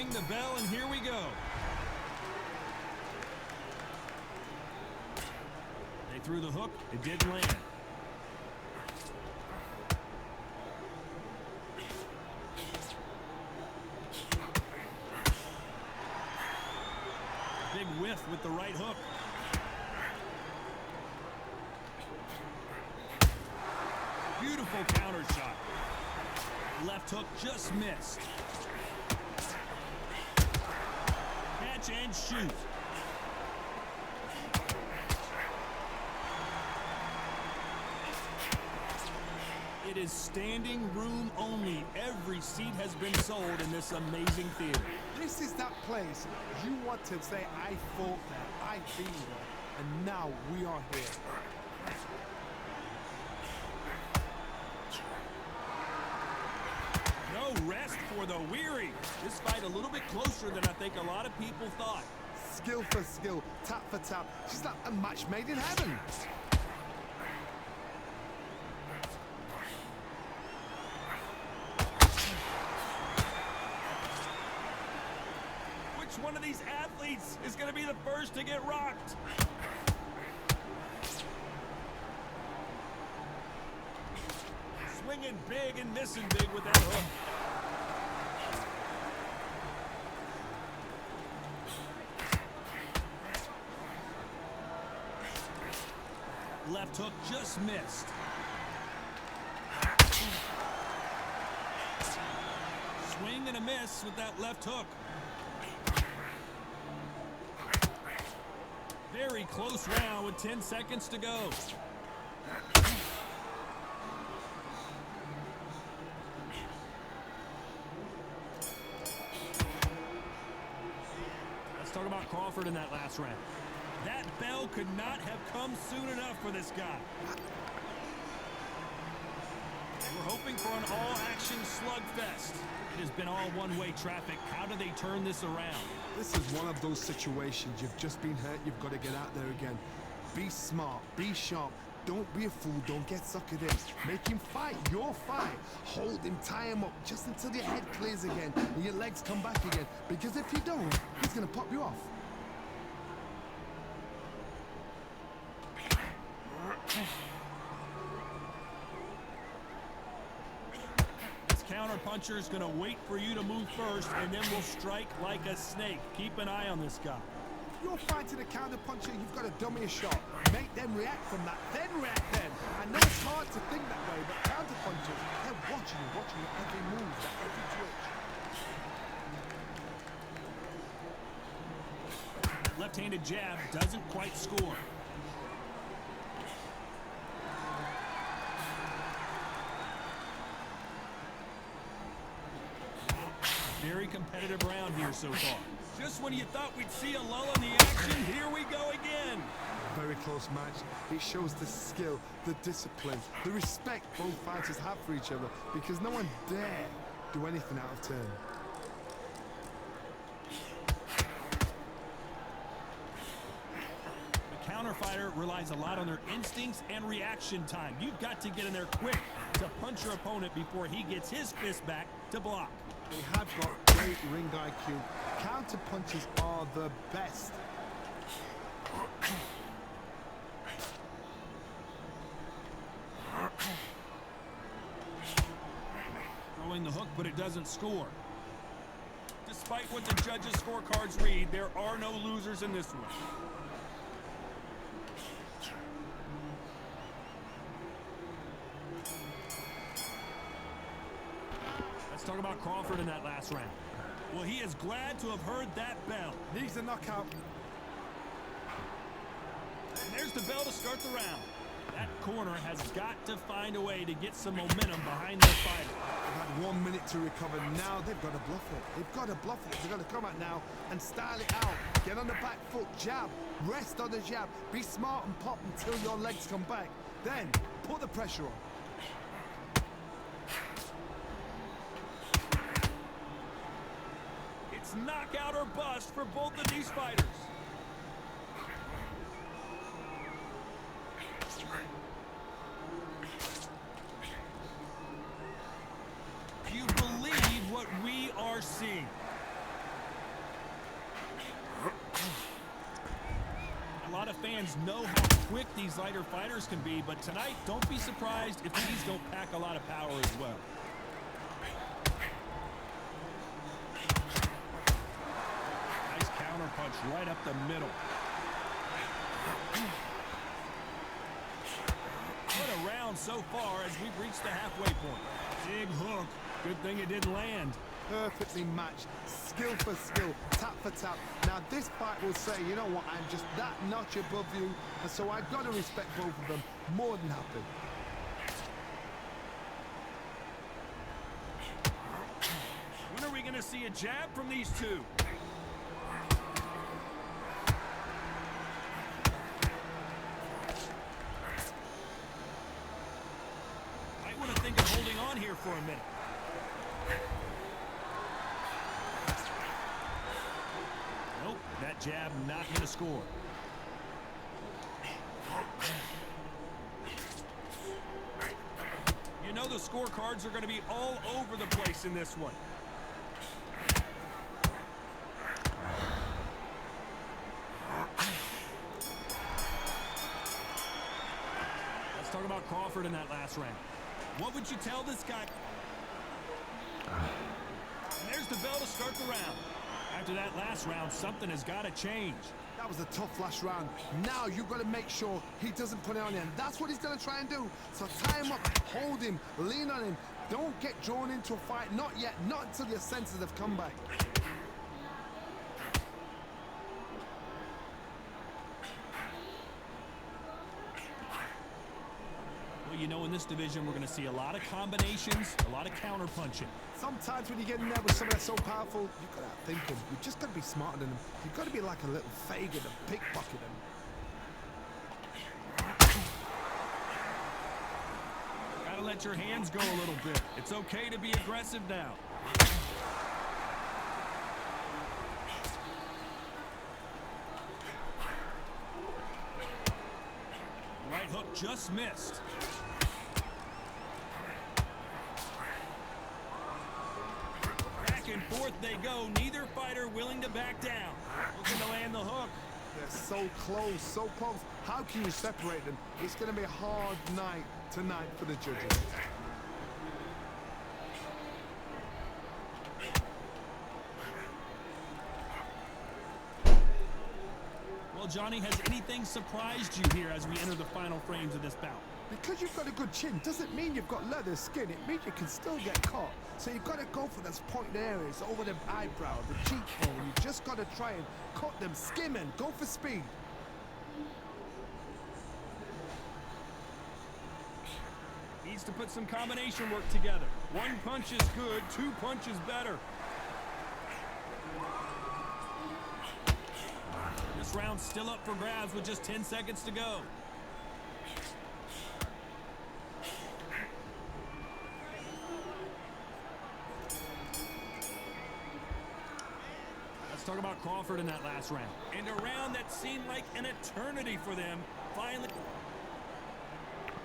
Ring the bell, and here we go. They threw the hook. It didn't land. Big whiff with the right hook. Beautiful counter shot. Left hook just missed. Catch and shoot. It is standing room only. Every seat has been sold in this amazing theater. This is that place you want to say, I fought there, I've been there, and now we are here. No rest for the weary. This fight a little bit closer than I think a lot of people thought. Skill for skill, tap for tap. She's like a match made in heaven. Which one of these athletes is going to be the first to get rocked? Swinging big and missing big with that hook. Left hook just missed. Swing and a miss with that left hook. Very close round with 10 seconds to go. Let's talk about Crawford in that last round. That bell could not have come soon enough for this guy. We're hoping for an all-action slugfest. It has been all one-way traffic. How do they turn this around? This is one of those situations. You've just been hurt. You've got to get out there again. Be smart. Be sharp. Don't be a fool. Don't get suckered in. Make him fight your fight. Hold him. Tie him up just until your head clears again and your legs come back again. Because if you don't, he's going to pop you off. Counter-puncher is going to wait for you to move first, and then will strike like a snake. Keep an eye on this guy. If you're fighting a counter-puncher, you've got to dummy a shot. Make them react from that, then react then. I know it's hard to think that way, but counter-punchers, they're watching your every move, their every twitch. Left-handed jab doesn't quite score. Very competitive round here so far. Just when you thought we'd see a lull in the action, here we go again. Very close match. It shows the skill, the discipline, the respect both fighters have for each other, because no one dare do anything out of turn. The counter fighter relies a lot on their instincts and reaction time. You've got to get in there quick to punch your opponent before he gets his fist back to block. They have got great ring IQ. Counter punches are the best. Throwing the hook, but it doesn't score. Despite what the judges' scorecards read, there are no losers in this one. Let's talk about Crawford in that last round. Well, he is glad to have heard that bell. Needs a knockout. And there's the bell to start the round. That corner has got to find a way to get some momentum behind their fighter. They've had 1 minute to recover. Now they've got to bluff it. They've got to bluff it. They've got to come out now and style it out. Get on the back foot, jab. Rest on the jab. Be smart and pop until your legs come back. Then put the pressure on. It's knockout or bust for both of these fighters. Do you believe what we are seeing? A lot of fans know how quick these lighter fighters can be, but tonight, don't be surprised if these don't pack a lot of power as well. Nice counter punch right up the middle. What a round so far as we've reached the halfway point. Big hook. Good thing it didn't land. Perfectly matched, skill for skill, tap for tap. Now this fight will say, you know what, I'm just that notch above you, and so I've got to respect both of them more than happy. When are we going to see a jab from these two? Might want to think of holding on here for a minute. Nope, that jab not going to score. You know the scorecards are going to be all over the place in this one. Let's talk about Crawford in that last round. What would you tell this guy? And there's the bell to start the round. After that last round, something has got to change. That was a tough last round. Now you've got to make sure he doesn't put it on you, and that's what he's going to try and do. So tie him up, hold him, lean on him. Don't get drawn into a fight. Not yet. Not until your senses have come back. Well, you know, in this division, we're going to see a lot of combinations, a lot of counter punching. Sometimes when you get in there with somebody that's so powerful, you've got to outthink him. You've just got to be smarter than him. You've got to be like a little Fagin and pickpocket him. Gotta let your hands go a little bit. It's okay to be aggressive now. Right hook just missed. Back and forth they go. Neither fighter willing to back down. Looking to land the hook. They're so close, so close. How can you separate them? It's going to be a hard night tonight for the judges. Well, Johnny, has anything surprised you here as we enter the final frames of this bout? Because you've got a good chin doesn't mean you've got leather skin. It means you can still get caught. So you've got to go for those pointed areas over the eyebrow, the cheekbone. You just got to try and cut them, skim and go for speed. Needs to put some combination work together. One punch is good, two punches better. This round's still up for grabs with just 10 seconds to go. Let's talk about Crawford in that last round. And a round that seemed like an eternity for them. Finally,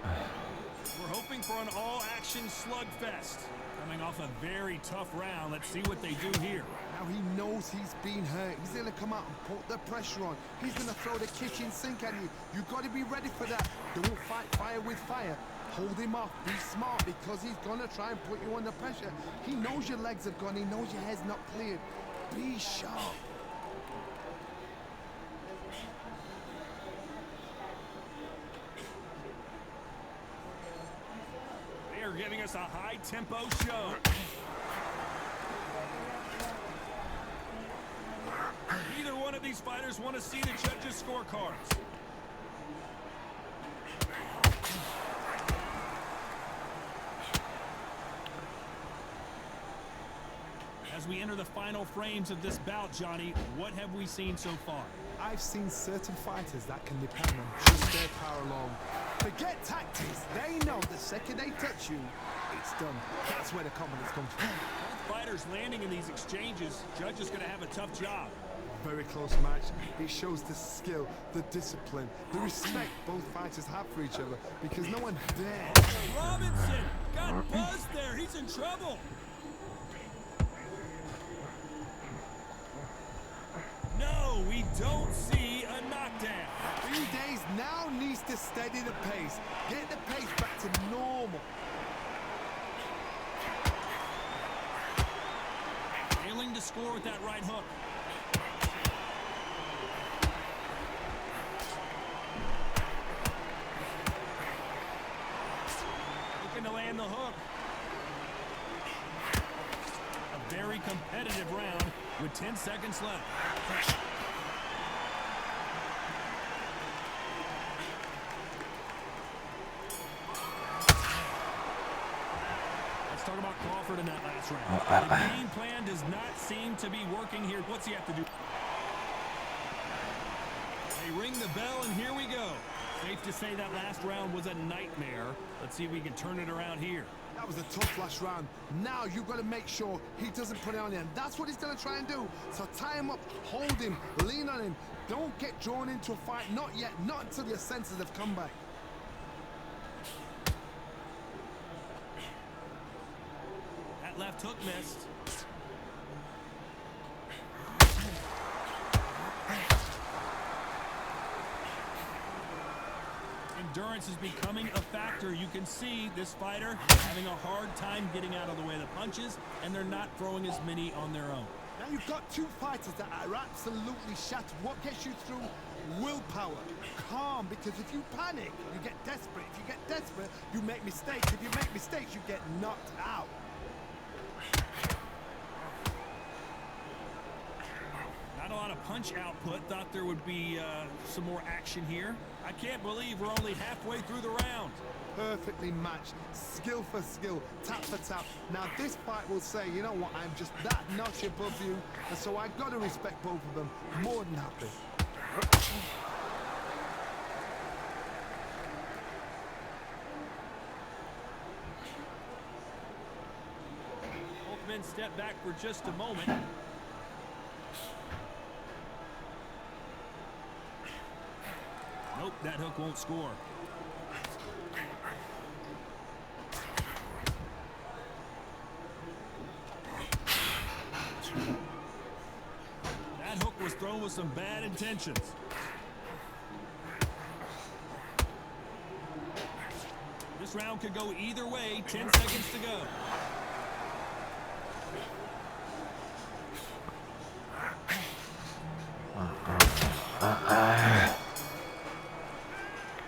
we're hoping for an all-action slugfest. Coming off a very tough round, let's see what they do here. Now he knows he's been hurt. He's going to come out and put the pressure on. He's going to throw the kitchen sink at you. You've got to be ready for that. Don't fight fire with fire. Hold him off. Be smart because he's going to try and put you under pressure. He knows your legs are gone. He knows your head's not cleared. Be sharp. They are giving us a high-tempo show. Neither one of these fighters want to see the judges' scorecards. As we enter the final frames of this bout, Johnny, what have we seen so far? I've seen certain fighters that can depend on just their power alone. Forget tactics. They know the second they touch you, it's done. That's where the confidence comes from. Both fighters landing in these exchanges, judges going to have a tough job. Very close match. It shows the skill, the discipline, the respect both fighters have for each other because no one dares. Robinson got buzzed there. He's in trouble. No, we don't see a knockdown. 3 days now needs to steady the pace. Get the pace back to normal. Failing to score with that right hook. Looking to land the hook. A very competitive round with 10 seconds left. Let's talk about Crawford in that last round. The game plan does not seem to be working here. What's he have to do? They ring the bell, and here we go. Safe to say that last round was a nightmare. Let's see if we can turn it around here. That was a tough last round. Now you've got to make sure he doesn't put it on you. And that's what he's going to try and do. So tie him up, hold him, lean on him. Don't get drawn into a fight. Not yet. Not until your senses have come back. That left hook missed. Endurance is becoming a factor. You can see this fighter having a hard time getting out of the way of the punches, and they're not throwing as many on their own. Now you've got two fighters that are absolutely shattered. What gets you through? Willpower. Calm, because if you panic, you get desperate. If you get desperate, you make mistakes. If you make mistakes, you get knocked out. Not a lot of punch output. Thought there would be some more action here. I can't believe we're only halfway through the round. Perfectly matched, skill for skill, tap for tap. Now this fight will say, you know what, I'm just that notch above you, and so I've got to respect both of them more than happy. Both men step back for just a moment. Nope, that hook won't score. That hook was thrown with some bad intentions. This round could go either way. 10 seconds to go.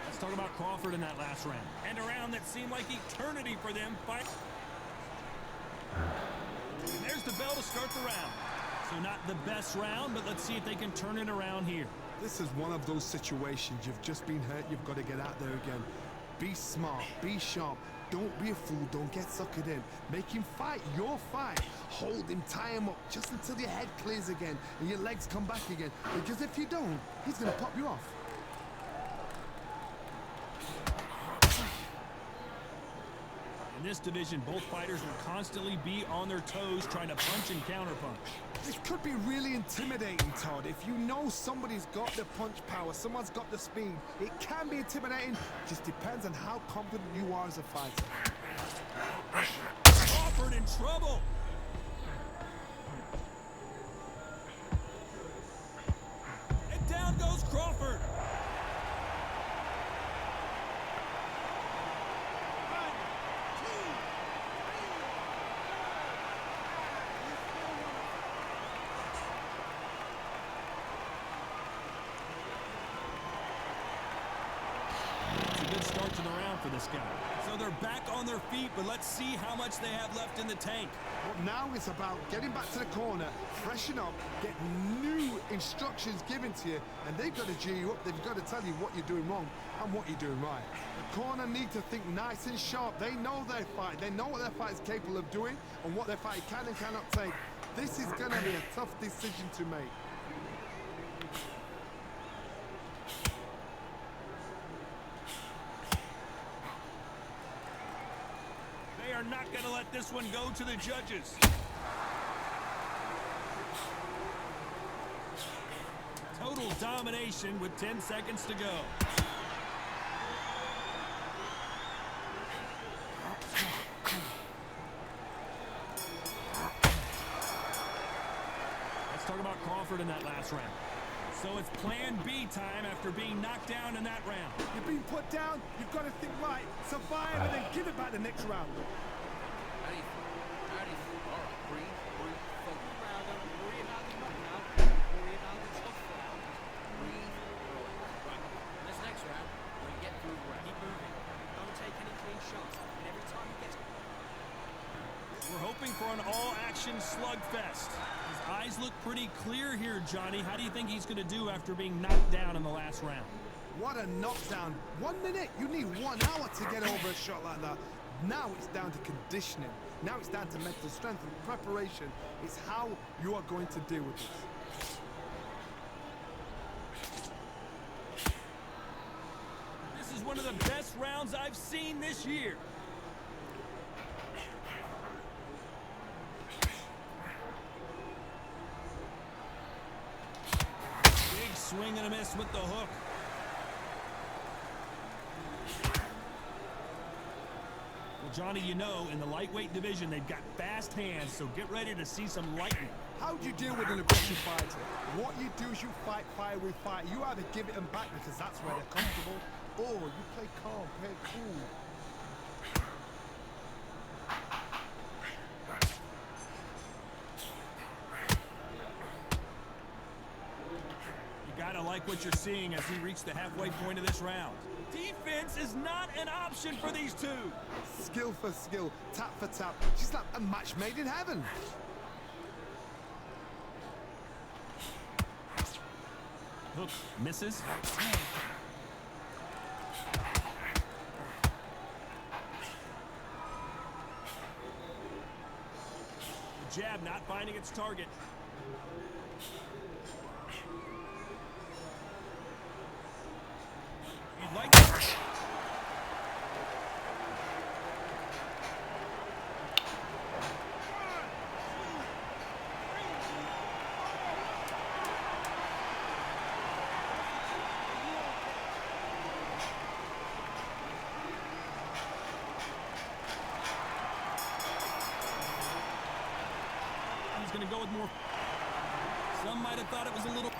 Let's talk about Crawford in that last round. And a round that seemed like eternity for them. And there's the bell to start the round. So not the best round, but let's see if they can turn it around here. This is one of those situations. You've just been hurt. You've got to get out there again. Be smart. Be sharp. Don't be a fool. Don't get suckered in. Make him fight your fight. Hold him, tie him up just until your head clears again and your legs come back again. Because if you don't, he's going to pop you off. In this division, both fighters will constantly be on their toes trying to punch and counterpunch. This could be really intimidating, Todd. If you know somebody's got the punch power, someone's got the speed, it can be intimidating. Just depends on how confident you are as a fighter. Crawford in trouble. And down goes Crawford. Start to the round for this guy. So they're back on their feet, but let's see how much they have left in the tank. But now it's about getting back to the corner, freshen up, get new instructions given to you, and they've got to G you up. They've got to tell you what you're doing wrong and what you're doing right. The corner need to think nice and sharp. They know their fight. They know what their fight is capable of doing and what their fight can and cannot take. This is going to be a tough decision to make. They are not going to let this one go to the judges. Total domination with 10 seconds to go. Let's talk about Crawford in that last round. So it's plan B time after being knocked down in that round. You've been put down, you've got to think right, survive and then give it back the next round. How do you feel? How do you feel? All right, breathe, focus. Don't worry about the knockout. Don't worry about the tough round. Breathe, relax. Right, this next round, we're going to get through the round. Keep moving. Don't take any clean shots. And every time he gets... We're hoping for an all-action slugfest. His eyes look pretty clear here, Johnny. How do you think he's going to do after being knocked down in the last round? What a knockdown. 1 minute, you need 1 hour to get over a shot like that. Now it's down to conditioning. Now it's down to mental strength and preparation. It's how you are going to deal with this. This is one of the best rounds I've seen this year. Big swing and a miss with the hook. Well, Johnny, you know, in the lightweight division, they've got fast hands, so get ready to see some lightning. How do you deal with an aggressive fighter? What you do is you fight fire with fire. You either give it them back because that's where they're comfortable, or you play calm, play cool. You gotta like what you're seeing as we reach the halfway point of this round. Defense is not an option for these two. Skill for skill, tap for tap. She's like a match made in heaven. Hook misses. The jab not finding its target. You'd like to... He's going to go with more. Some might have thought it was a little...